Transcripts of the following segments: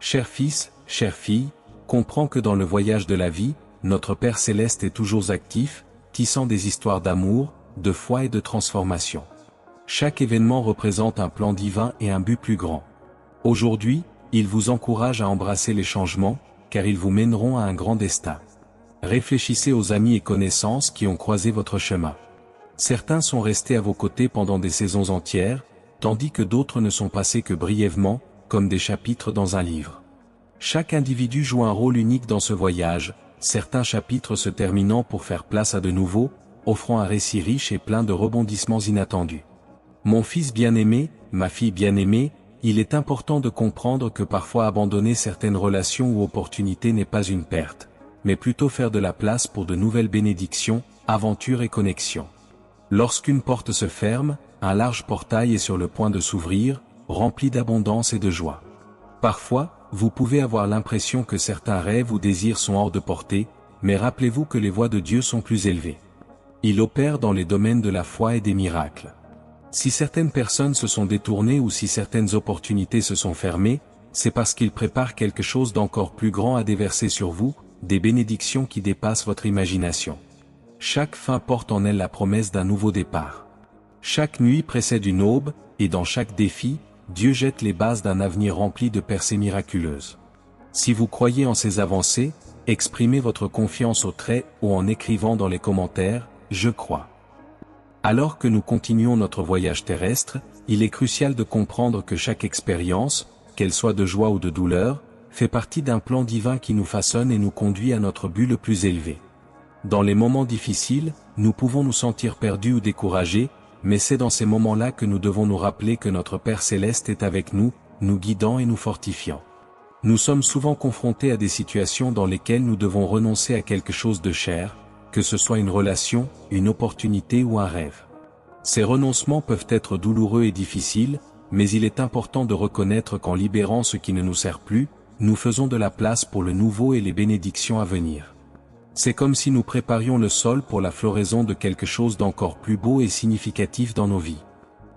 Cher fils, chère fille, comprends que dans le voyage de la vie, notre Père Céleste est toujours actif, tissant des histoires d'amour, de foi et de transformation. Chaque événement représente un plan divin et un but plus grand. Aujourd'hui, il vous encourage à embrasser les changements, car ils vous mèneront à un grand destin. Réfléchissez aux amis et connaissances qui ont croisé votre chemin. Certains sont restés à vos côtés pendant des saisons entières, tandis que d'autres ne sont passés que brièvement, comme des chapitres dans un livre. Chaque individu joue un rôle unique dans ce voyage, certains chapitres se terminant pour faire place à de nouveaux, offrant un récit riche et plein de rebondissements inattendus. Mon fils bien-aimé, ma fille bien-aimée, il est important de comprendre que parfois abandonner certaines relations ou opportunités n'est pas une perte, mais plutôt faire de la place pour de nouvelles bénédictions, aventures et connexions. Lorsqu'une porte se ferme, un large portail est sur le point de s'ouvrir, rempli d'abondance et de joie. Parfois, vous pouvez avoir l'impression que certains rêves ou désirs sont hors de portée, mais rappelez-vous que les voies de Dieu sont plus élevées. Il opère dans les domaines de la foi et des miracles. Si certaines personnes se sont détournées ou si certaines opportunités se sont fermées, c'est parce qu'il prépare quelque chose d'encore plus grand à déverser sur vous, des bénédictions qui dépassent votre imagination. Chaque fin porte en elle la promesse d'un nouveau départ. Chaque nuit précède une aube, et dans chaque défi, Dieu jette les bases d'un avenir rempli de percées miraculeuses. Si vous croyez en ces avancées, exprimez votre confiance au trait ou en écrivant dans les commentaires « Je crois ». Alors que nous continuons notre voyage terrestre, il est crucial de comprendre que chaque expérience, qu'elle soit de joie ou de douleur, fait partie d'un plan divin qui nous façonne et nous conduit à notre but le plus élevé. Dans les moments difficiles, nous pouvons nous sentir perdus ou découragés, mais c'est dans ces moments-là que nous devons nous rappeler que notre Père Céleste est avec nous, nous guidant et nous fortifiant. Nous sommes souvent confrontés à des situations dans lesquelles nous devons renoncer à quelque chose de cher, que ce soit une relation, une opportunité ou un rêve. Ces renoncements peuvent être douloureux et difficiles, mais il est important de reconnaître qu'en libérant ce qui ne nous sert plus, nous faisons de la place pour le nouveau et les bénédictions à venir. C'est comme si nous préparions le sol pour la floraison de quelque chose d'encore plus beau et significatif dans nos vies.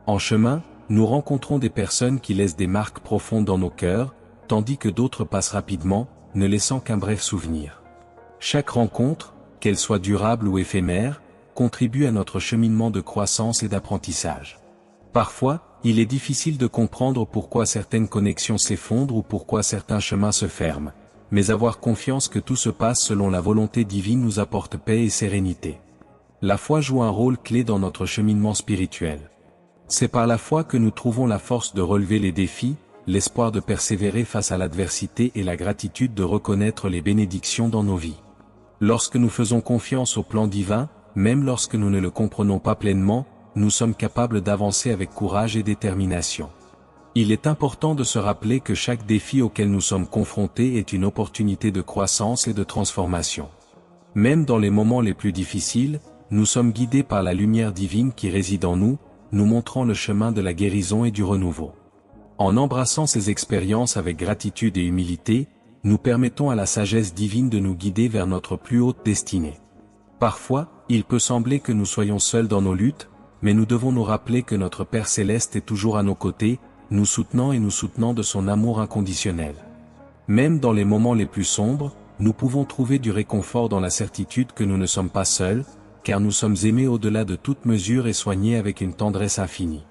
En chemin, nous rencontrons des personnes qui laissent des marques profondes dans nos cœurs, tandis que d'autres passent rapidement, ne laissant qu'un bref souvenir. Chaque rencontre, qu'elle soit durable ou éphémère, contribue à notre cheminement de croissance et d'apprentissage. Parfois, il est difficile de comprendre pourquoi certaines connexions s'effondrent ou pourquoi certains chemins se ferment, mais avoir confiance que tout se passe selon la volonté divine nous apporte paix et sérénité. La foi joue un rôle clé dans notre cheminement spirituel. C'est par la foi que nous trouvons la force de relever les défis, l'espoir de persévérer face à l'adversité et la gratitude de reconnaître les bénédictions dans nos vies. Lorsque nous faisons confiance au plan divin, même lorsque nous ne le comprenons pas pleinement, nous sommes capables d'avancer avec courage et détermination. Il est important de se rappeler que chaque défi auquel nous sommes confrontés est une opportunité de croissance et de transformation. Même dans les moments les plus difficiles, nous sommes guidés par la lumière divine qui réside en nous, nous montrant le chemin de la guérison et du renouveau. En embrassant ces expériences avec gratitude et humilité, nous permettons à la sagesse divine de nous guider vers notre plus haute destinée. Parfois, il peut sembler que nous soyons seuls dans nos luttes, mais nous devons nous rappeler que notre Père Céleste est toujours à nos côtés, nous soutenant et nous soutenant de son amour inconditionnel. Même dans les moments les plus sombres, nous pouvons trouver du réconfort dans la certitude que nous ne sommes pas seuls, car nous sommes aimés au-delà de toute mesure et soignés avec une tendresse infinie.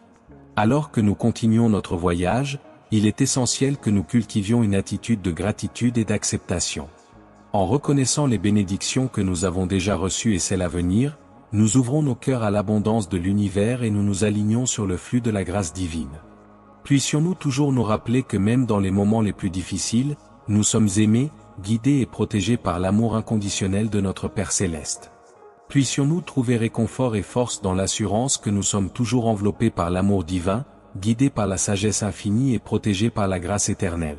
Alors que nous continuons notre voyage, il est essentiel que nous cultivions une attitude de gratitude et d'acceptation. En reconnaissant les bénédictions que nous avons déjà reçues et celles à venir, nous ouvrons nos cœurs à l'abondance de l'univers et nous nous alignons sur le flux de la grâce divine. Puissions-nous toujours nous rappeler que même dans les moments les plus difficiles, nous sommes aimés, guidés et protégés par l'amour inconditionnel de notre Père Céleste. Puissions-nous trouver réconfort et force dans l'assurance que nous sommes toujours enveloppés par l'amour divin, guidés par la sagesse infinie et protégés par la grâce éternelle.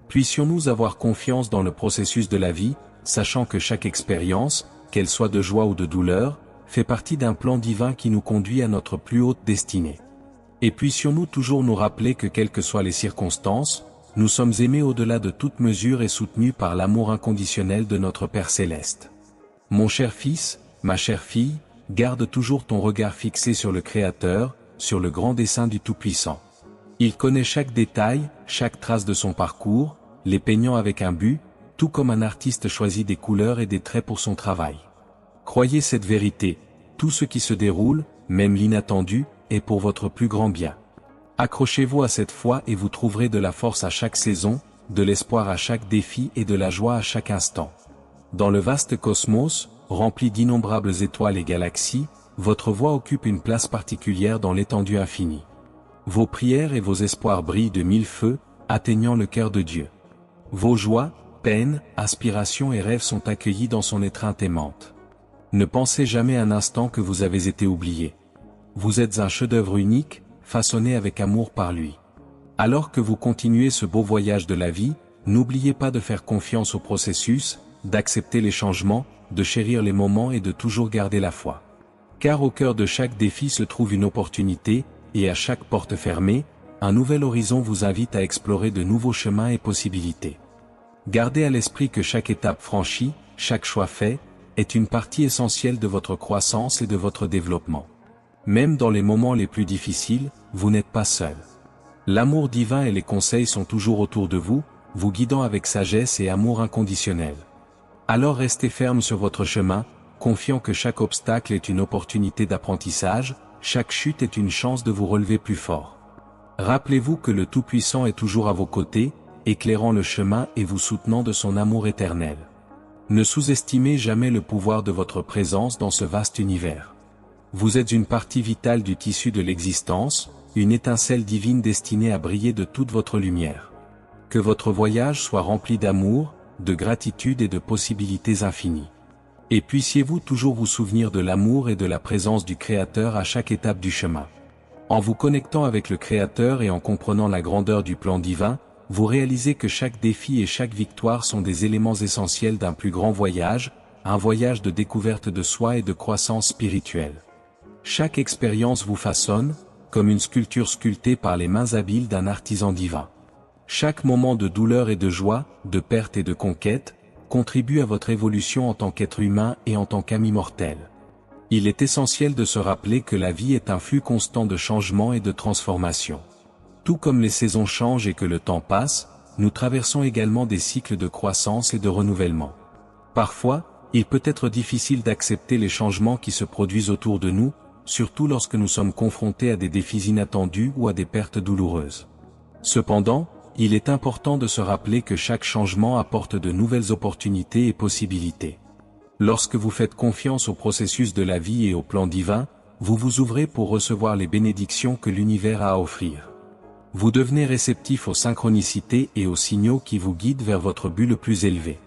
Puissions-nous avoir confiance dans le processus de la vie, sachant que chaque expérience, qu'elle soit de joie ou de douleur, fait partie d'un plan divin qui nous conduit à notre plus haute destinée. Et puissions-nous toujours nous rappeler que quelles que soient les circonstances, nous sommes aimés au-delà de toute mesure et soutenus par l'amour inconditionnel de notre Père Céleste. Mon cher fils, ma chère fille, garde toujours ton regard fixé sur le Créateur, sur le grand dessein du Tout-Puissant. Il connaît chaque détail, chaque trace de son parcours, les peignant avec un but, tout comme un artiste choisit des couleurs et des traits pour son travail. Croyez cette vérité, tout ce qui se déroule, même l'inattendu, est pour votre plus grand bien. Accrochez-vous à cette foi et vous trouverez de la force à chaque saison, de l'espoir à chaque défi et de la joie à chaque instant. Dans le vaste cosmos, rempli d'innombrables étoiles et galaxies, votre voix occupe une place particulière dans l'étendue infinie. Vos prières et vos espoirs brillent de mille feux, atteignant le cœur de Dieu. Vos joies, peines, aspirations et rêves sont accueillis dans son étreinte aimante. Ne pensez jamais un instant que vous avez été oublié. Vous êtes un chef-d'œuvre unique, façonné avec amour par lui. Alors que vous continuez ce beau voyage de la vie, n'oubliez pas de faire confiance au processus, d'accepter les changements, de chérir les moments et de toujours garder la foi. Car au cœur de chaque défi se trouve une opportunité, et à chaque porte fermée, un nouvel horizon vous invite à explorer de nouveaux chemins et possibilités. Gardez à l'esprit que chaque étape franchie, chaque choix fait, est une partie essentielle de votre croissance et de votre développement. Même dans les moments les plus difficiles, vous n'êtes pas seul. L'amour divin et les conseils sont toujours autour de vous, vous guidant avec sagesse et amour inconditionnel. Alors restez ferme sur votre chemin, confiant que chaque obstacle est une opportunité d'apprentissage, chaque chute est une chance de vous relever plus fort. Rappelez-vous que le Tout-Puissant est toujours à vos côtés, éclairant le chemin et vous soutenant de son amour éternel. Ne sous-estimez jamais le pouvoir de votre présence dans ce vaste univers. Vous êtes une partie vitale du tissu de l'existence, une étincelle divine destinée à briller de toute votre lumière. Que votre voyage soit rempli d'amour, de gratitude et de possibilités infinies. Et puissiez-vous toujours vous souvenir de l'amour et de la présence du Créateur à chaque étape du chemin. En vous connectant avec le Créateur et en comprenant la grandeur du plan divin, vous réalisez que chaque défi et chaque victoire sont des éléments essentiels d'un plus grand voyage, un voyage de découverte de soi et de croissance spirituelle. Chaque expérience vous façonne, comme une sculpture sculptée par les mains habiles d'un artisan divin. Chaque moment de douleur et de joie, de perte et de conquête, contribue à votre évolution en tant qu'être humain et en tant qu'âme immortelle. Il est essentiel de se rappeler que la vie est un flux constant de changement et de transformation. Tout comme les saisons changent et que le temps passe, nous traversons également des cycles de croissance et de renouvellement. Parfois, il peut être difficile d'accepter les changements qui se produisent autour de nous, surtout lorsque nous sommes confrontés à des défis inattendus ou à des pertes douloureuses. Cependant, il est important de se rappeler que chaque changement apporte de nouvelles opportunités et possibilités. Lorsque vous faites confiance au processus de la vie et au plan divin, vous vous ouvrez pour recevoir les bénédictions que l'univers a à offrir. Vous devenez réceptif aux synchronicités et aux signaux qui vous guident vers votre but le plus élevé.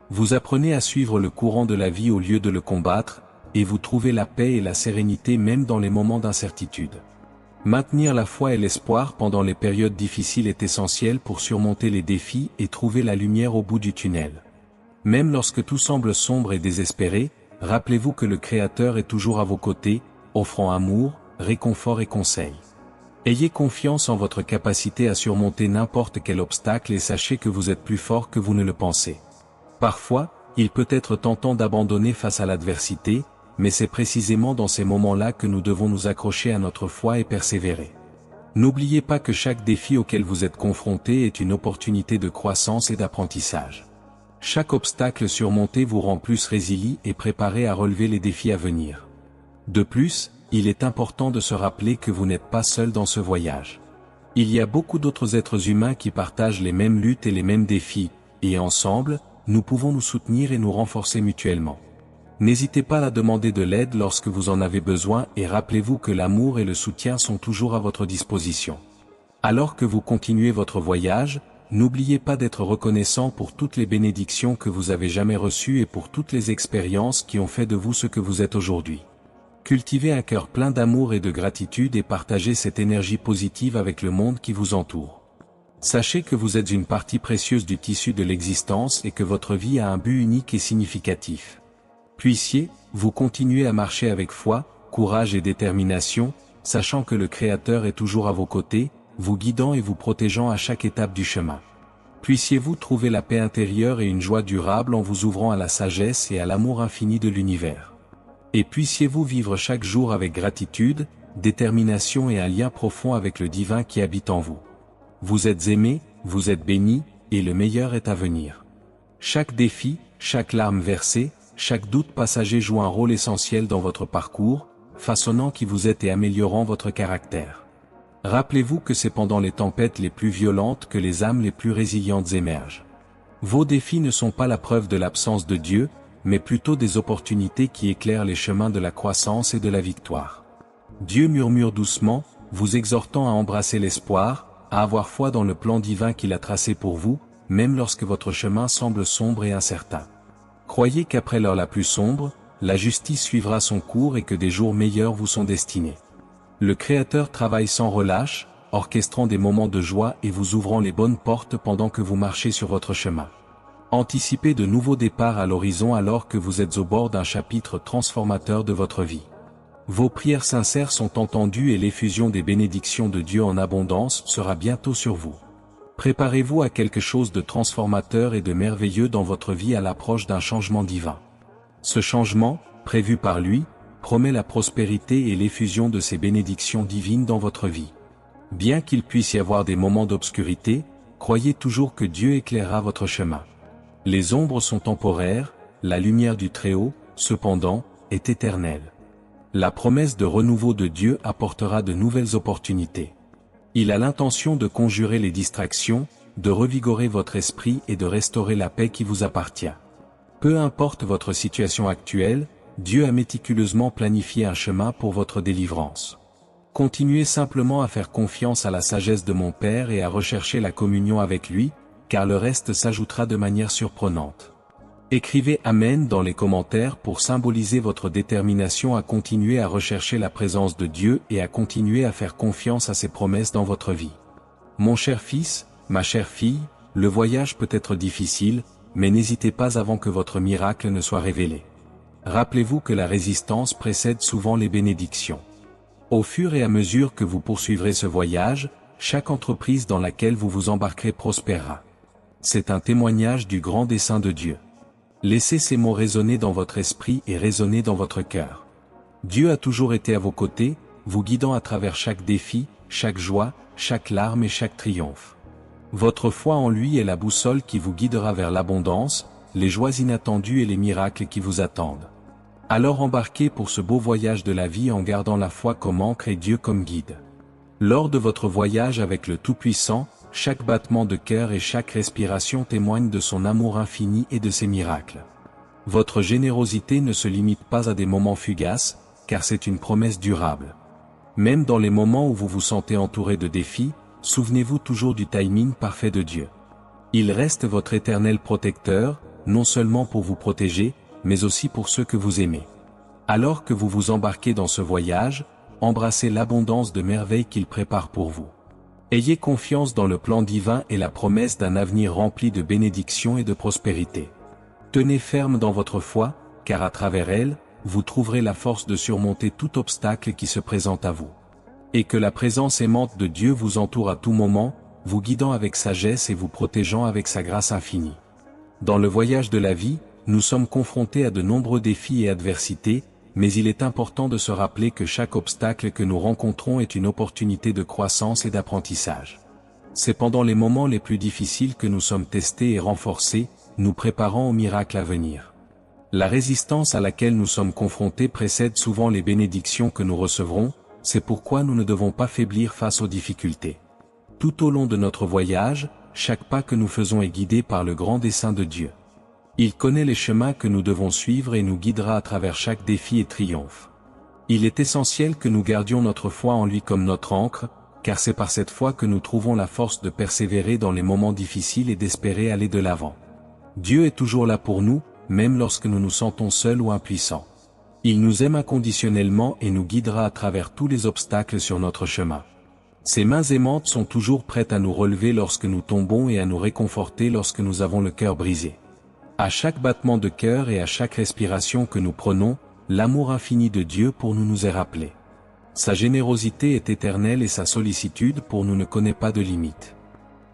Vous apprenez à suivre le courant de la vie au lieu de le combattre, et vous trouvez la paix et la sérénité même dans les moments d'incertitude. Maintenir la foi et l'espoir pendant les périodes difficiles est essentiel pour surmonter les défis et trouver la lumière au bout du tunnel. Même lorsque tout semble sombre et désespéré, rappelez-vous que le Créateur est toujours à vos côtés, offrant amour, réconfort et conseil. Ayez confiance en votre capacité à surmonter n'importe quel obstacle et sachez que vous êtes plus fort que vous ne le pensez. Parfois, il peut être tentant d'abandonner face à l'adversité, mais c'est précisément dans ces moments-là que nous devons nous accrocher à notre foi et persévérer. N'oubliez pas que chaque défi auquel vous êtes confronté est une opportunité de croissance et d'apprentissage. Chaque obstacle surmonté vous rend plus résilient et préparé à relever les défis à venir. De plus, il est important de se rappeler que vous n'êtes pas seul dans ce voyage. Il y a beaucoup d'autres êtres humains qui partagent les mêmes luttes et les mêmes défis, et ensemble, nous pouvons nous soutenir et nous renforcer mutuellement. N'hésitez pas à demander de l'aide lorsque vous en avez besoin et rappelez-vous que l'amour et le soutien sont toujours à votre disposition. Alors que vous continuez votre voyage, n'oubliez pas d'être reconnaissant pour toutes les bénédictions que vous avez jamais reçues et pour toutes les expériences qui ont fait de vous ce que vous êtes aujourd'hui. Cultivez un cœur plein d'amour et de gratitude et partagez cette énergie positive avec le monde qui vous entoure. Sachez que vous êtes une partie précieuse du tissu de l'existence et que votre vie a un but unique et significatif. Puissiez-vous continuer à marcher avec foi, courage et détermination, sachant que le Créateur est toujours à vos côtés, vous guidant et vous protégeant à chaque étape du chemin. Puissiez-vous trouver la paix intérieure et une joie durable en vous ouvrant à la sagesse et à l'amour infini de l'univers. Et puissiez-vous vivre chaque jour avec gratitude, détermination et un lien profond avec le divin qui habite en vous. Vous êtes aimé, vous êtes béni, et le meilleur est à venir. Chaque défi, chaque larme versée, chaque doute passager joue un rôle essentiel dans votre parcours, façonnant qui vous êtes et améliorant votre caractère. Rappelez-vous que c'est pendant les tempêtes les plus violentes que les âmes les plus résilientes émergent. Vos défis ne sont pas la preuve de l'absence de Dieu, mais plutôt des opportunités qui éclairent les chemins de la croissance et de la victoire. Dieu murmure doucement, vous exhortant à embrasser l'espoir, à avoir foi dans le plan divin qu'il a tracé pour vous, même lorsque votre chemin semble sombre et incertain. Croyez qu'après l'heure la plus sombre, la justice suivra son cours et que des jours meilleurs vous sont destinés. Le Créateur travaille sans relâche, orchestrant des moments de joie et vous ouvrant les bonnes portes pendant que vous marchez sur votre chemin. Anticipez de nouveaux départs à l'horizon alors que vous êtes au bord d'un chapitre transformateur de votre vie. Vos prières sincères sont entendues et l'effusion des bénédictions de Dieu en abondance sera bientôt sur vous. Préparez-vous à quelque chose de transformateur et de merveilleux dans votre vie à l'approche d'un changement divin. Ce changement, prévu par lui, promet la prospérité et l'effusion de ses bénédictions divines dans votre vie. Bien qu'il puisse y avoir des moments d'obscurité, croyez toujours que Dieu éclairera votre chemin. Les ombres sont temporaires, la lumière du Très-Haut, cependant, est éternelle. La promesse de renouveau de Dieu apportera de nouvelles opportunités. Il a l'intention de conjurer les distractions, de revigorer votre esprit et de restaurer la paix qui vous appartient. Peu importe votre situation actuelle, Dieu a méticuleusement planifié un chemin pour votre délivrance. Continuez simplement à faire confiance à la sagesse de mon Père et à rechercher la communion avec lui, car le reste s'ajoutera de manière surprenante. Écrivez Amen dans les commentaires pour symboliser votre détermination à continuer à rechercher la présence de Dieu et à continuer à faire confiance à ses promesses dans votre vie. Mon cher fils, ma chère fille, le voyage peut être difficile, mais n'hésitez pas avant que votre miracle ne soit révélé. Rappelez-vous que la résistance précède souvent les bénédictions. Au fur et à mesure que vous poursuivrez ce voyage, chaque entreprise dans laquelle vous vous embarquerez prospérera. C'est un témoignage du grand dessein de Dieu. Laissez ces mots résonner dans votre esprit et résonner dans votre cœur. Dieu a toujours été à vos côtés, vous guidant à travers chaque défi, chaque joie, chaque larme et chaque triomphe. Votre foi en lui est la boussole qui vous guidera vers l'abondance, les joies inattendues et les miracles qui vous attendent. Alors embarquez pour ce beau voyage de la vie en gardant la foi comme ancre et Dieu comme guide. Lors de votre voyage avec le Tout-Puissant, chaque battement de cœur et chaque respiration témoignent de son amour infini et de ses miracles. Votre générosité ne se limite pas à des moments fugaces, car c'est une promesse durable. Même dans les moments où vous vous sentez entouré de défis, souvenez-vous toujours du timing parfait de Dieu. Il reste votre éternel protecteur, non seulement pour vous protéger, mais aussi pour ceux que vous aimez. Alors que vous vous embarquez dans ce voyage, embrassez l'abondance de merveilles qu'il prépare pour vous. Ayez confiance dans le plan divin et la promesse d'un avenir rempli de bénédictions et de prospérité. Tenez ferme dans votre foi, car à travers elle, vous trouverez la force de surmonter tout obstacle qui se présente à vous. Et que la présence aimante de Dieu vous entoure à tout moment, vous guidant avec sagesse et vous protégeant avec sa grâce infinie. Dans le voyage de la vie, nous sommes confrontés à de nombreux défis et adversités, mais il est important de se rappeler que chaque obstacle que nous rencontrons est une opportunité de croissance et d'apprentissage. C'est pendant les moments les plus difficiles que nous sommes testés et renforcés, nous préparant aux miracles à venir. La résistance à laquelle nous sommes confrontés précède souvent les bénédictions que nous recevrons, c'est pourquoi nous ne devons pas faiblir face aux difficultés. Tout au long de notre voyage, chaque pas que nous faisons est guidé par le grand dessein de Dieu. Il connaît les chemins que nous devons suivre et nous guidera à travers chaque défi et triomphe. Il est essentiel que nous gardions notre foi en lui comme notre ancre, car c'est par cette foi que nous trouvons la force de persévérer dans les moments difficiles et d'espérer aller de l'avant. Dieu est toujours là pour nous, même lorsque nous nous sentons seuls ou impuissants. Il nous aime inconditionnellement et nous guidera à travers tous les obstacles sur notre chemin. Ses mains aimantes sont toujours prêtes à nous relever lorsque nous tombons et à nous réconforter lorsque nous avons le cœur brisé. À chaque battement de cœur et à chaque respiration que nous prenons, l'amour infini de Dieu pour nous est rappelé. Sa générosité est éternelle et sa sollicitude pour nous ne connaît pas de limite.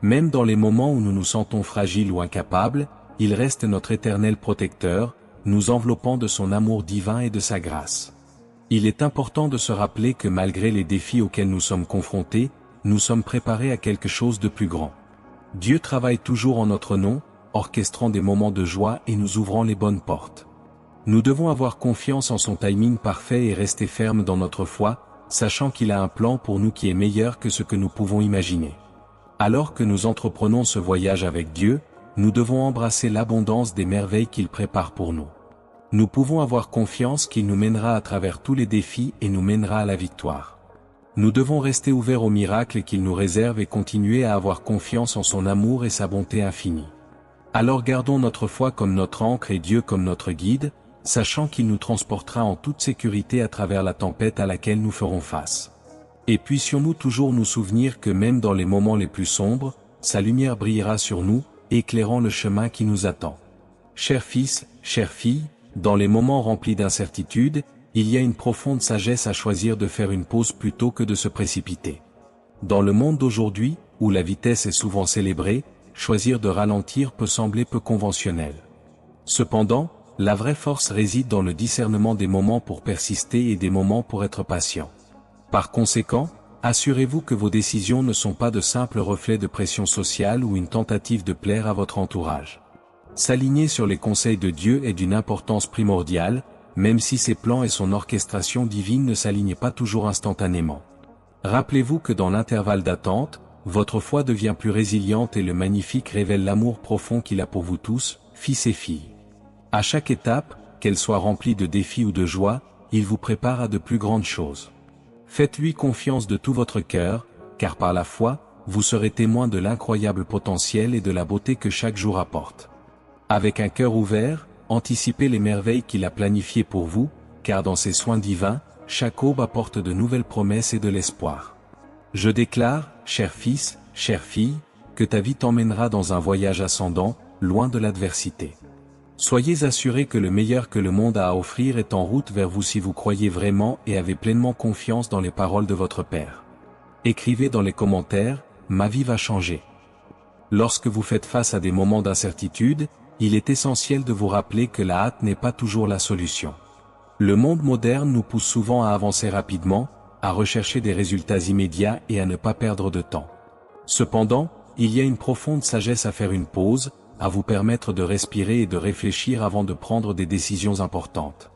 Même dans les moments où nous nous sentons fragiles ou incapables, il reste notre éternel protecteur, nous enveloppant de son amour divin et de sa grâce. Il est important de se rappeler que malgré les défis auxquels nous sommes confrontés, nous sommes préparés à quelque chose de plus grand. Dieu travaille toujours en notre nom, orchestrant des moments de joie et nous ouvrant les bonnes portes. Nous devons avoir confiance en son timing parfait et rester ferme dans notre foi, sachant qu'il a un plan pour nous qui est meilleur que ce que nous pouvons imaginer. Alors que nous entreprenons ce voyage avec Dieu, nous devons embrasser l'abondance des merveilles qu'il prépare pour nous. Nous pouvons avoir confiance qu'il nous mènera à travers tous les défis et nous mènera à la victoire. Nous devons rester ouverts aux miracles qu'il nous réserve et continuer à avoir confiance en son amour et sa bonté infinie. Alors gardons notre foi comme notre ancre et Dieu comme notre guide, sachant qu'il nous transportera en toute sécurité à travers la tempête à laquelle nous ferons face. Et puissions-nous toujours nous souvenir que même dans les moments les plus sombres, sa lumière brillera sur nous, éclairant le chemin qui nous attend. Chers fils, chères filles, dans les moments remplis d'incertitude, il y a une profonde sagesse à choisir de faire une pause plutôt que de se précipiter. Dans le monde d'aujourd'hui, où la vitesse est souvent célébrée, choisir de ralentir peut sembler peu conventionnel. Cependant, la vraie force réside dans le discernement des moments pour persister et des moments pour être patient. Par conséquent, assurez-vous que vos décisions ne sont pas de simples reflets de pression sociale ou une tentative de plaire à votre entourage. S'aligner sur les conseils de Dieu est d'une importance primordiale, même si ses plans et son orchestration divine ne s'alignent pas toujours instantanément. Rappelez-vous que dans l'intervalle d'attente, votre foi devient plus résiliente et le magnifique révèle l'amour profond qu'il a pour vous tous, fils et filles. À chaque étape, qu'elle soit remplie de défis ou de joie, il vous prépare à de plus grandes choses. Faites-lui confiance de tout votre cœur, car par la foi, vous serez témoin de l'incroyable potentiel et de la beauté que chaque jour apporte. Avec un cœur ouvert, anticipez les merveilles qu'il a planifiées pour vous, car dans ses soins divins, chaque aube apporte de nouvelles promesses et de l'espoir. Je déclare, cher fils, chère fille, que ta vie t'emmènera dans un voyage ascendant, loin de l'adversité. Soyez assurés que le meilleur que le monde a à offrir est en route vers vous si vous croyez vraiment et avez pleinement confiance dans les paroles de votre Père. Écrivez dans les commentaires, ma vie va changer. Lorsque vous faites face à des moments d'incertitude, il est essentiel de vous rappeler que la hâte n'est pas toujours la solution. Le monde moderne nous pousse souvent à avancer rapidement, à rechercher des résultats immédiats et à ne pas perdre de temps. Cependant, il y a une profonde sagesse à faire une pause, à vous permettre de respirer et de réfléchir avant de prendre des décisions importantes.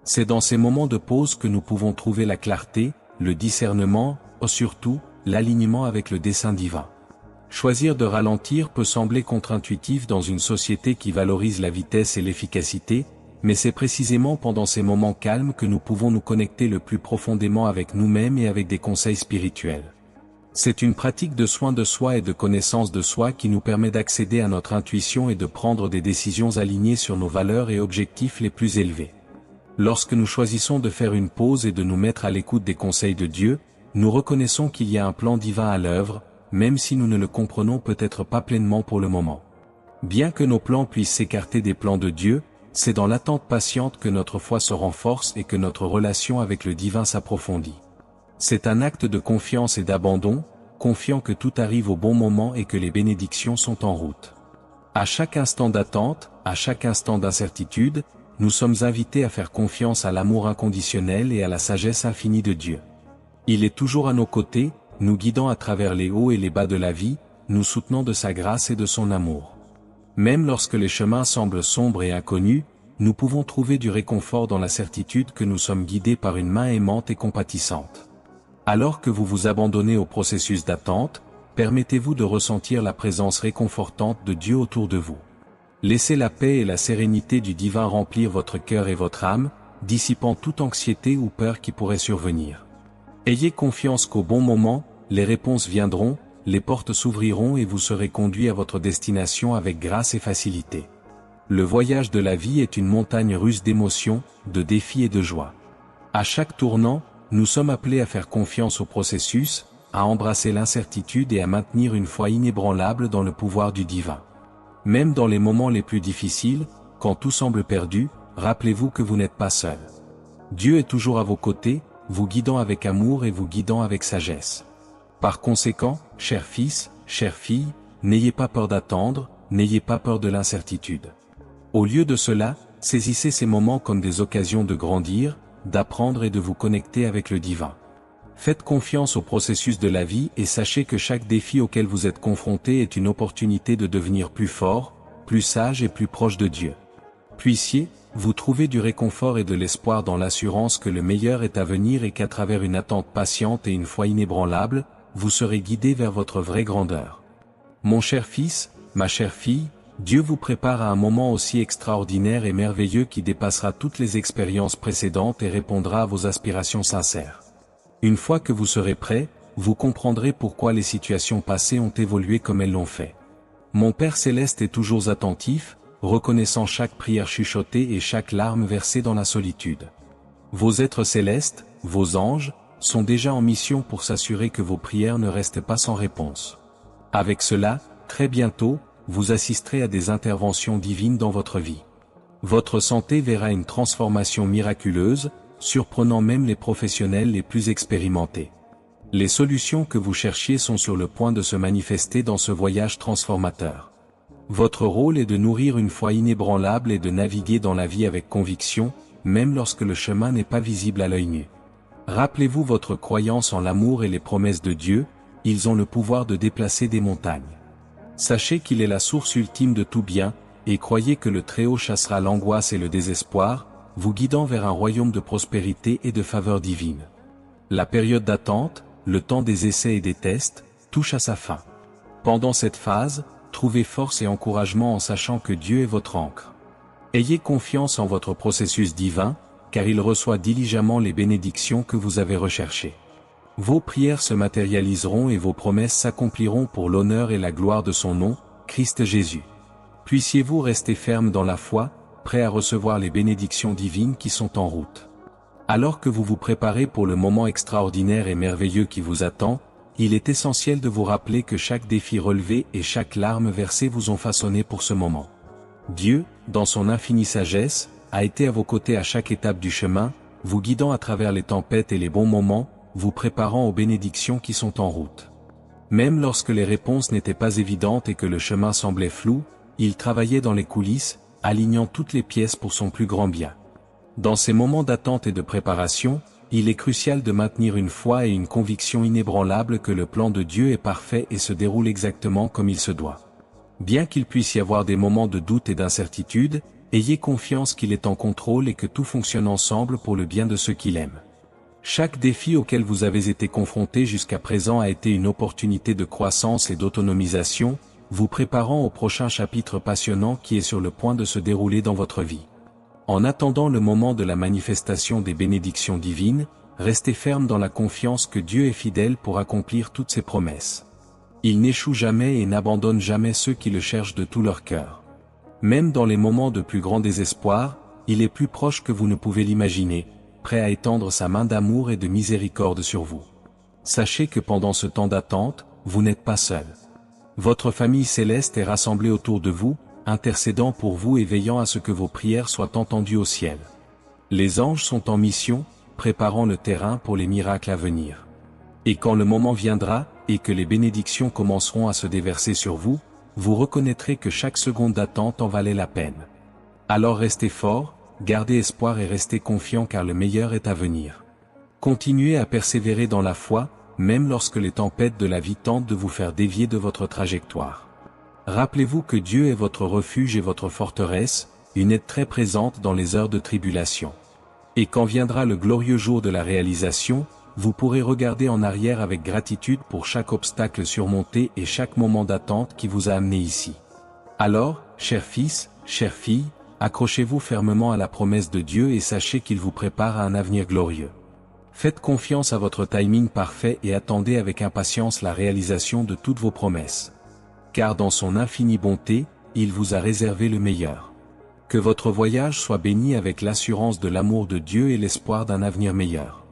C'est dans ces moments de pause que nous pouvons trouver la clarté, le discernement, et surtout, l'alignement avec le dessein divin. Choisir de ralentir peut sembler contre-intuitif dans une société qui valorise la vitesse et l'efficacité, mais c'est précisément pendant ces moments calmes que nous pouvons nous connecter le plus profondément avec nous-mêmes et avec des conseils spirituels. C'est une pratique de soin de soi et de connaissance de soi qui nous permet d'accéder à notre intuition et de prendre des décisions alignées sur nos valeurs et objectifs les plus élevés. Lorsque nous choisissons de faire une pause et de nous mettre à l'écoute des conseils de Dieu, nous reconnaissons qu'il y a un plan divin à l'œuvre, même si nous ne le comprenons peut-être pas pleinement pour le moment. Bien que nos plans puissent s'écarter des plans de Dieu, c'est dans l'attente patiente que notre foi se renforce et que notre relation avec le divin s'approfondit. C'est un acte de confiance et d'abandon, confiant que tout arrive au bon moment et que les bénédictions sont en route. À chaque instant d'attente, à chaque instant d'incertitude, nous sommes invités à faire confiance à l'amour inconditionnel et à la sagesse infinie de Dieu. Il est toujours à nos côtés, nous guidant à travers les hauts et les bas de la vie, nous soutenant de sa grâce et de son amour. Même lorsque les chemins semblent sombres et inconnus, nous pouvons trouver du réconfort dans la certitude que nous sommes guidés par une main aimante et compatissante. Alors que vous vous abandonnez au processus d'attente, permettez-vous de ressentir la présence réconfortante de Dieu autour de vous. Laissez la paix et la sérénité du divin remplir votre cœur et votre âme, dissipant toute anxiété ou peur qui pourrait survenir. Ayez confiance qu'au bon moment, les réponses viendront, les portes s'ouvriront et vous serez conduit à votre destination avec grâce et facilité. Le voyage de la vie est une montagne russe d'émotions, de défis et de joie. À chaque tournant, nous sommes appelés à faire confiance au processus, à embrasser l'incertitude et à maintenir une foi inébranlable dans le pouvoir du divin. Même dans les moments les plus difficiles, quand tout semble perdu, rappelez-vous que vous n'êtes pas seul. Dieu est toujours à vos côtés, vous guidant avec amour et vous guidant avec sagesse. Par conséquent, chers fils, chères filles, n'ayez pas peur d'attendre, n'ayez pas peur de l'incertitude. Au lieu de cela, saisissez ces moments comme des occasions de grandir, d'apprendre et de vous connecter avec le divin. Faites confiance au processus de la vie et sachez que chaque défi auquel vous êtes confronté est une opportunité de devenir plus fort, plus sage et plus proche de Dieu. Puissiez-vous trouver du réconfort et de l'espoir dans l'assurance que le meilleur est à venir et qu'à travers une attente patiente et une foi inébranlable, vous serez guidé vers votre vraie grandeur. Mon cher fils, ma chère fille, Dieu vous prépare à un moment aussi extraordinaire et merveilleux qui dépassera toutes les expériences précédentes et répondra à vos aspirations sincères. Une fois que vous serez prêt, vous comprendrez pourquoi les situations passées ont évolué comme elles l'ont fait. Mon Père Céleste est toujours attentif, reconnaissant chaque prière chuchotée et chaque larme versée dans la solitude. Vos êtres célestes, vos anges, sont déjà en mission pour s'assurer que vos prières ne restent pas sans réponse. Avec cela, très bientôt, vous assisterez à des interventions divines dans votre vie. Votre santé verra une transformation miraculeuse, surprenant même les professionnels les plus expérimentés. Les solutions que vous cherchiez sont sur le point de se manifester dans ce voyage transformateur. Votre rôle est de nourrir une foi inébranlable et de naviguer dans la vie avec conviction, même lorsque le chemin n'est pas visible à l'œil nu. Rappelez-vous votre croyance en l'amour et les promesses de Dieu, ils ont le pouvoir de déplacer des montagnes. Sachez qu'il est la source ultime de tout bien, et croyez que le Très-Haut chassera l'angoisse et le désespoir, vous guidant vers un royaume de prospérité et de faveur divine. La période d'attente, le temps des essais et des tests, touche à sa fin. Pendant cette phase, trouvez force et encouragement en sachant que Dieu est votre ancre. Ayez confiance en votre processus divin, car il reçoit diligemment les bénédictions que vous avez recherchées. Vos prières se matérialiseront et vos promesses s'accompliront pour l'honneur et la gloire de son nom, Christ Jésus. Puissiez-vous rester ferme dans la foi, prêt à recevoir les bénédictions divines qui sont en route. Alors que vous vous préparez pour le moment extraordinaire et merveilleux qui vous attend, il est essentiel de vous rappeler que chaque défi relevé et chaque larme versée vous ont façonné pour ce moment. Dieu, dans son infinie sagesse, a été à vos côtés à chaque étape du chemin, vous guidant à travers les tempêtes et les bons moments, vous préparant aux bénédictions qui sont en route. Même lorsque les réponses n'étaient pas évidentes et que le chemin semblait flou, il travaillait dans les coulisses, alignant toutes les pièces pour son plus grand bien. Dans ces moments d'attente et de préparation, il est crucial de maintenir une foi et une conviction inébranlable que le plan de Dieu est parfait et se déroule exactement comme il se doit. Bien qu'il puisse y avoir des moments de doute et d'incertitude, ayez confiance qu'il est en contrôle et que tout fonctionne ensemble pour le bien de ceux qu'il aime. Chaque défi auquel vous avez été confronté jusqu'à présent a été une opportunité de croissance et d'autonomisation, vous préparant au prochain chapitre passionnant qui est sur le point de se dérouler dans votre vie. En attendant le moment de la manifestation des bénédictions divines, restez ferme dans la confiance que Dieu est fidèle pour accomplir toutes ses promesses. Il n'échoue jamais et n'abandonne jamais ceux qui le cherchent de tout leur cœur. Même dans les moments de plus grand désespoir, il est plus proche que vous ne pouvez l'imaginer, prêt à étendre sa main d'amour et de miséricorde sur vous. Sachez que pendant ce temps d'attente, vous n'êtes pas seul. Votre famille céleste est rassemblée autour de vous, intercédant pour vous et veillant à ce que vos prières soient entendues au ciel. Les anges sont en mission, préparant le terrain pour les miracles à venir. Et quand le moment viendra, et que les bénédictions commenceront à se déverser sur vous, vous reconnaîtrez que chaque seconde d'attente en valait la peine. Alors restez forts, gardez espoir et restez confiants car le meilleur est à venir. Continuez à persévérer dans la foi, même lorsque les tempêtes de la vie tentent de vous faire dévier de votre trajectoire. Rappelez-vous que Dieu est votre refuge et votre forteresse, une aide très présente dans les heures de tribulation. Et quand viendra le glorieux jour de la réalisation, vous pourrez regarder en arrière avec gratitude pour chaque obstacle surmonté et chaque moment d'attente qui vous a amené ici. Alors, chers fils, chères filles, accrochez-vous fermement à la promesse de Dieu et sachez qu'il vous prépare à un avenir glorieux. Faites confiance à votre timing parfait et attendez avec impatience la réalisation de toutes vos promesses. Car dans son infinie bonté, il vous a réservé le meilleur. Que votre voyage soit béni avec l'assurance de l'amour de Dieu et l'espoir d'un avenir meilleur.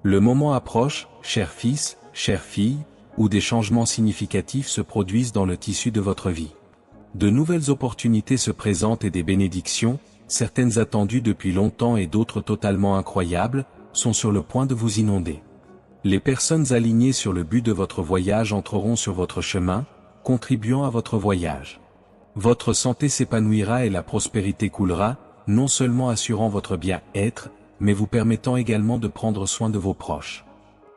Le moment approche, chers fils, chères filles, où des changements significatifs se produisent dans le tissu de votre vie. De nouvelles opportunités se présentent et des bénédictions, certaines attendues depuis longtemps et d'autres totalement incroyables, sont sur le point de vous inonder. Les personnes alignées sur le but de votre voyage entreront sur votre chemin, contribuant à votre voyage. Votre santé s'épanouira et la prospérité coulera, non seulement assurant votre bien-être, mais vous permettant également de prendre soin de vos proches.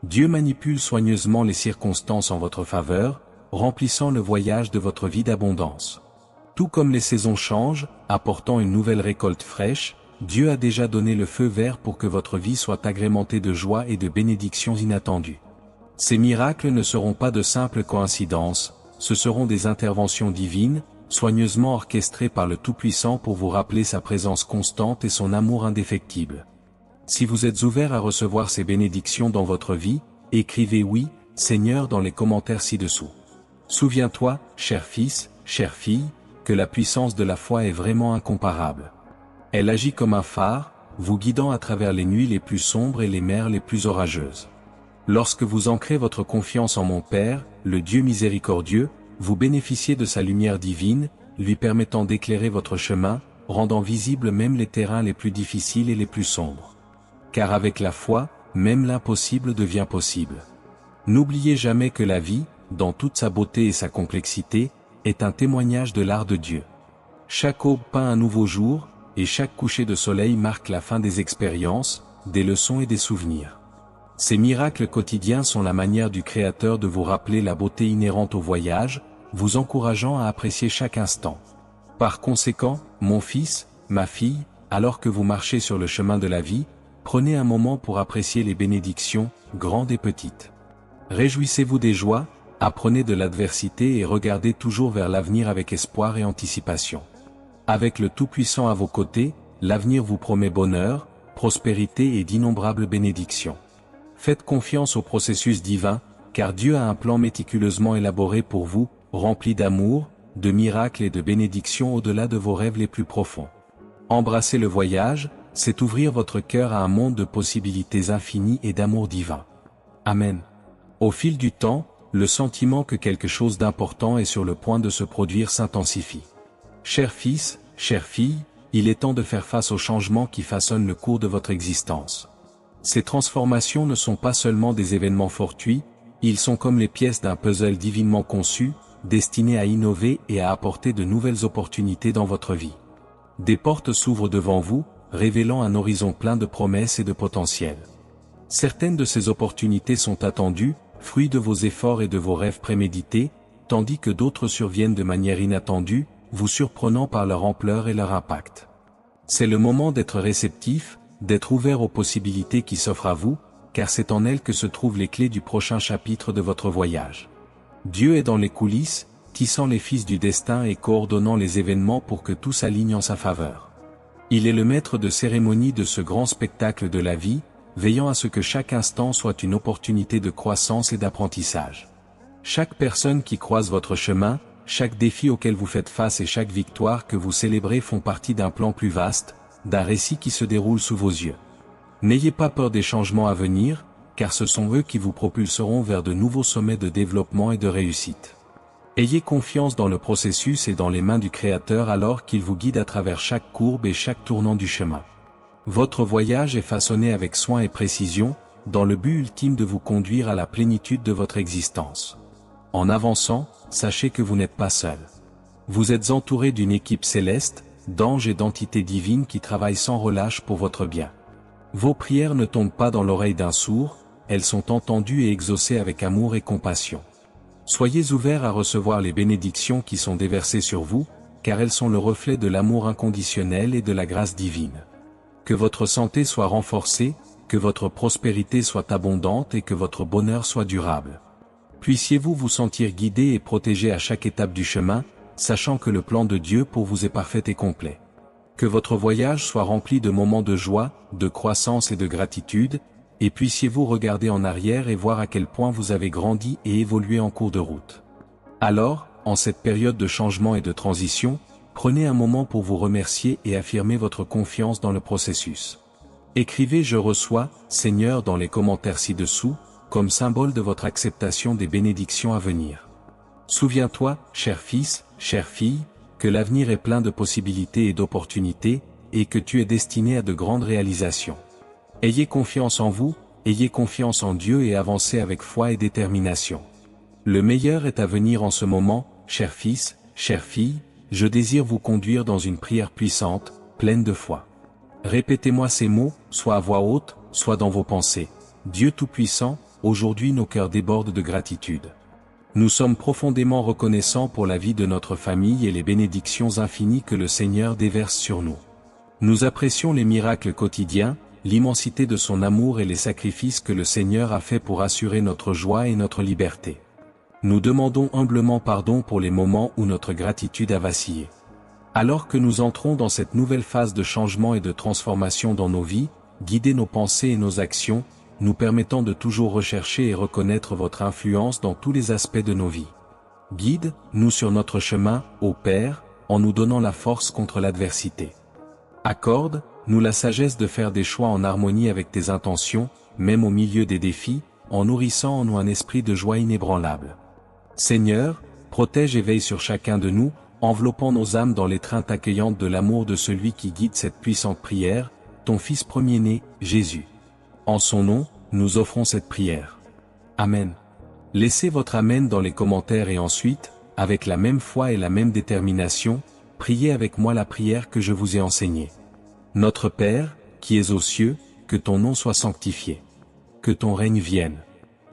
Dieu manipule soigneusement les circonstances en votre faveur, remplissant le voyage de votre vie d'abondance. Tout comme les saisons changent, apportant une nouvelle récolte fraîche, Dieu a déjà donné le feu vert pour que votre vie soit agrémentée de joie et de bénédictions inattendues. Ces miracles ne seront pas de simples coïncidences, ce seront des interventions divines, soigneusement orchestrées par le Tout-Puissant pour vous rappeler sa présence constante et son amour indéfectible. Si vous êtes ouvert à recevoir ces bénédictions dans votre vie, écrivez « Oui, Seigneur » dans les commentaires ci-dessous. Souviens-toi, cher fils, chère fille, que la puissance de la foi est vraiment incomparable. Elle agit comme un phare, vous guidant à travers les nuits les plus sombres et les mers les plus orageuses. Lorsque vous ancrez votre confiance en mon Père, le Dieu miséricordieux, vous bénéficiez de sa lumière divine, lui permettant d'éclairer votre chemin, rendant visibles même les terrains les plus difficiles et les plus sombres. Car avec la foi, même l'impossible devient possible. N'oubliez jamais que la vie, dans toute sa beauté et sa complexité, est un témoignage de l'art de Dieu. Chaque aube peint un nouveau jour, et chaque coucher de soleil marque la fin des expériences, des leçons et des souvenirs. Ces miracles quotidiens sont la manière du Créateur de vous rappeler la beauté inhérente au voyage, vous encourageant à apprécier chaque instant. Par conséquent, mon fils, ma fille, alors que vous marchez sur le chemin de la vie, prenez un moment pour apprécier les bénédictions, grandes et petites. Réjouissez-vous des joies, apprenez de l'adversité et regardez toujours vers l'avenir avec espoir et anticipation. Avec le Tout-Puissant à vos côtés, l'avenir vous promet bonheur, prospérité et d'innombrables bénédictions. Faites confiance au processus divin, car Dieu a un plan méticuleusement élaboré pour vous, rempli d'amour, de miracles et de bénédictions au-delà de vos rêves les plus profonds. Embrasser le voyage, c'est ouvrir votre cœur à un monde de possibilités infinies et d'amour divin. Amen. Au fil du temps, le sentiment que quelque chose d'important est sur le point de se produire s'intensifie. Cher fils, chère fille, il est temps de faire face aux changements qui façonnent le cours de votre existence. Ces transformations ne sont pas seulement des événements fortuits, ils sont comme les pièces d'un puzzle divinement conçu, destiné à innover et à apporter de nouvelles opportunités dans votre vie. Des portes s'ouvrent devant vous, révélant un horizon plein de promesses et de potentiel. Certaines de ces opportunités sont attendues, fruits de vos efforts et de vos rêves prémédités, tandis que d'autres surviennent de manière inattendue, vous surprenant par leur ampleur et leur impact. C'est le moment d'être réceptif, d'être ouvert aux possibilités qui s'offrent à vous, car c'est en elles que se trouvent les clés du prochain chapitre de votre voyage. Dieu est dans les coulisses, tissant les fils du destin et coordonnant les événements pour que tout s'aligne en sa faveur. Il est le maître de cérémonie de ce grand spectacle de la vie, veillant à ce que chaque instant soit une opportunité de croissance et d'apprentissage. Chaque personne qui croise votre chemin, chaque défi auquel vous faites face et chaque victoire que vous célébrez font partie d'un plan plus vaste, d'un récit qui se déroule sous vos yeux. N'ayez pas peur des changements à venir, car ce sont eux qui vous propulseront vers de nouveaux sommets de développement et de réussite. Ayez confiance dans le processus et dans les mains du Créateur alors qu'il vous guide à travers chaque courbe et chaque tournant du chemin. Votre voyage est façonné avec soin et précision, dans le but ultime de vous conduire à la plénitude de votre existence. En avançant, sachez que vous n'êtes pas seul. Vous êtes entouré d'une équipe céleste, d'anges et d'entités divines qui travaillent sans relâche pour votre bien. Vos prières ne tombent pas dans l'oreille d'un sourd, elles sont entendues et exaucées avec amour et compassion. Soyez ouverts à recevoir les bénédictions qui sont déversées sur vous, car elles sont le reflet de l'amour inconditionnel et de la grâce divine. Que votre santé soit renforcée, que votre prospérité soit abondante et que votre bonheur soit durable. Puissiez-vous vous sentir guidé et protégé à chaque étape du chemin, sachant que le plan de Dieu pour vous est parfait et complet. Que votre voyage soit rempli de moments de joie, de croissance et de gratitude, et puissiez-vous regarder en arrière et voir à quel point vous avez grandi et évolué en cours de route. Alors, en cette période de changement et de transition, prenez un moment pour vous remercier et affirmer votre confiance dans le processus. Écrivez « Je reçois, Seigneur » dans les commentaires ci-dessous, comme symbole de votre acceptation des bénédictions à venir. Souviens-toi, cher fils, chère fille, que l'avenir est plein de possibilités et d'opportunités, et que tu es destiné à de grandes réalisations. Ayez confiance en vous, ayez confiance en Dieu et avancez avec foi et détermination. Le meilleur est à venir en ce moment, cher fils, chère fille, je désire vous conduire dans une prière puissante, pleine de foi. Répétez-moi ces mots, soit à voix haute, soit dans vos pensées. Dieu Tout-Puissant, aujourd'hui nos cœurs débordent de gratitude. Nous sommes profondément reconnaissants pour la vie de notre famille et les bénédictions infinies que le Seigneur déverse sur nous. Nous apprécions les miracles quotidiens, l'immensité de son amour et les sacrifices que le Seigneur a fait pour assurer notre joie et notre liberté. Nous demandons humblement pardon pour les moments où notre gratitude a vacillé. Alors que nous entrons dans cette nouvelle phase de changement et de transformation dans nos vies, guidez nos pensées et nos actions, nous permettant de toujours rechercher et reconnaître votre influence dans tous les aspects de nos vies. Guide-nous sur notre chemin, ô Père, en nous donnant la force contre l'adversité. Accorde-nous la sagesse de faire des choix en harmonie avec tes intentions, même au milieu des défis, en nourrissant en nous un esprit de joie inébranlable. Seigneur, protège et veille sur chacun de nous, enveloppant nos âmes dans l'étreinte accueillante de l'amour de celui qui guide cette puissante prière, ton Fils premier-né, Jésus. En son nom, nous offrons cette prière. Amen. Laissez votre Amen dans les commentaires et ensuite, avec la même foi et la même détermination, priez avec moi la prière que je vous ai enseignée. Notre Père, qui es aux cieux, que ton nom soit sanctifié. Que ton règne vienne.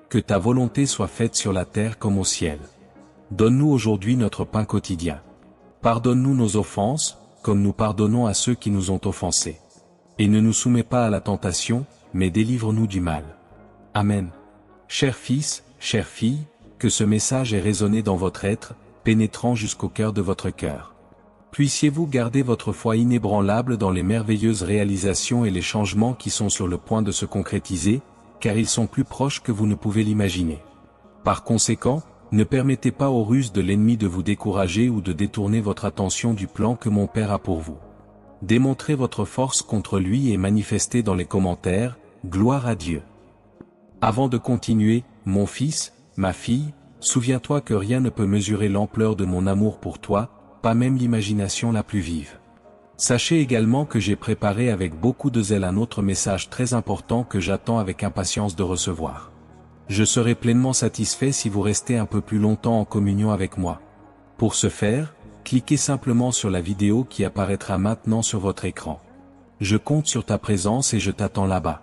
Que ta volonté soit faite sur la terre comme au ciel. Donne-nous aujourd'hui notre pain quotidien. Pardonne-nous nos offenses, comme nous pardonnons à ceux qui nous ont offensés. Et ne nous soumets pas à la tentation, mais délivre-nous du mal. Amen. Cher fils, chère fille, que ce message ait résonné dans votre être, pénétrant jusqu'au cœur de votre cœur. Puissiez-vous garder votre foi inébranlable dans les merveilleuses réalisations et les changements qui sont sur le point de se concrétiser, car ils sont plus proches que vous ne pouvez l'imaginer. Par conséquent, ne permettez pas aux ruses de l'ennemi de vous décourager ou de détourner votre attention du plan que mon Père a pour vous. Démontrez votre force contre lui et manifestez dans les commentaires, gloire à Dieu. Avant de continuer, mon fils, ma fille, souviens-toi que rien ne peut mesurer l'ampleur de mon amour pour toi, pas même l'imagination la plus vive. Sachez également que j'ai préparé avec beaucoup de zèle un autre message très important que j'attends avec impatience de recevoir. Je serai pleinement satisfait si vous restez un peu plus longtemps en communion avec moi. Pour ce faire, cliquez simplement sur la vidéo qui apparaîtra maintenant sur votre écran. Je compte sur ta présence et je t'attends là-bas.